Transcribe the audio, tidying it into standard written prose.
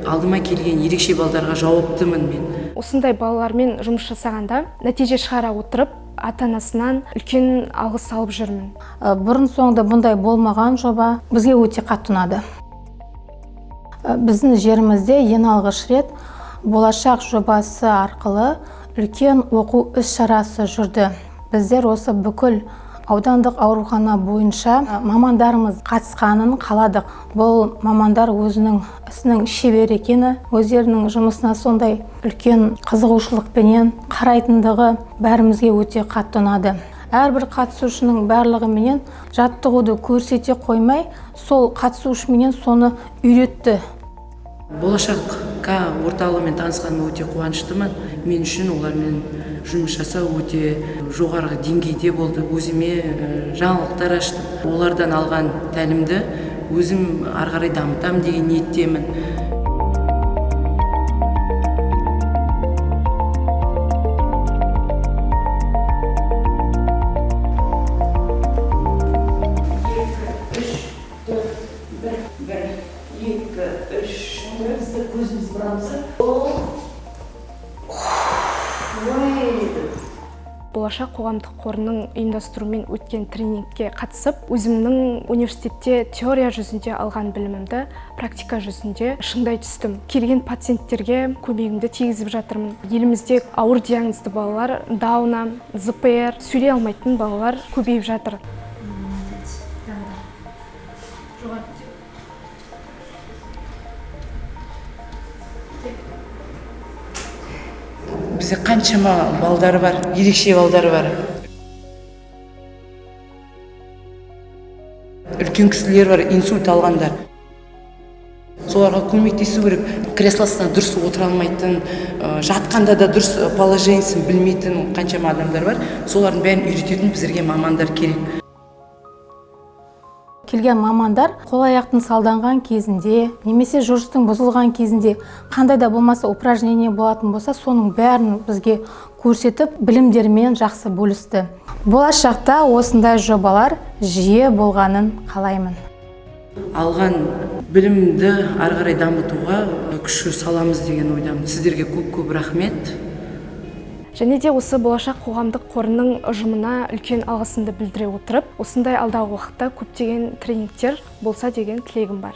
Алдыма келген ерекше балдарға жауаптымын мен. Осындай балалармен жұмыс жасағанда нәтиже шығара отырып, ата-анасынан үлкен алғыс алып жүрмін. Бұрын соңды бұндай болмаған жоба бізге өте қатты ұнады. Біздің жерімізде ең алғаш рет болашақ жобасы арқылы үлкен оқу іс-шарасы жүрді. Біздер осы бүкіл аудандық аурухана бойынша мамандарымыз қатысқанын қаладық. Бұл мамандар өзінің ісінің шебер екені, өздерінің жұмысына сондай үлкен қызығушылықпенен қарайтындығы бәрімізге өте қатты ұнады. Әрбір қатысушының барлығыменен жаттығуды көрсете қоймай, сол қатысушыменен соны үйретті. Болашаққа орталығымен танысқаныма өте қуаныштымын. Мен үшін олармен жұмыс жасау өте жоғарғы деңгейде болды. Өзіме жаңалықтар аштым. Олардан алған тәлімді өзім ары қарай дамытам деген ниеттемін. Көзіміз бұрамызы. Болашақ қоғамдық қорының ұйымдастыруымен өткен тренингке қатысып, өзімнің университетте теория жүзінде алған білімімді практика жүзінде шыңдай түстім. Келген пациенттерге көмегімді тигізіп жатырмын. Елімізде ауыр диагнозды балалар, Дауна, ЗПР, сөйлей алмайтын балалар көбейіп жатыр. Бізде қаншама балдары бар, ерекше балдары бар. Үлкен кісілер бар, инсульт алғандар. Соларға көмектесу керек. Креслосына дұрыс отыра алмайтын, жатқанда да дұрыс положениесін білмейтін қаншама адамдар бар. Солардың бәрін үйрететін біздерге мамандар керек. Келген мамандар қол-аяқтың салданған кезінде, немесе жүрістің бұзылған кезінде қандай да болмаса упражнение болатын болса, соның бәрін бізге көрсетіп, білімдерімен жақсы бөлісті. Болашақта осындай жобалар жиі болғанын қалаймын. Алған білімді ары қарай дамытуға күш саламыз деген ойдамын. Сіздерге көп рахмет. Және де осы болашақ қоғамдық қорының ұжымына үлкен алғысымды білдіре отырып, осындай алдағы уақытта көптеген тренингтер болса деген тілегім бар.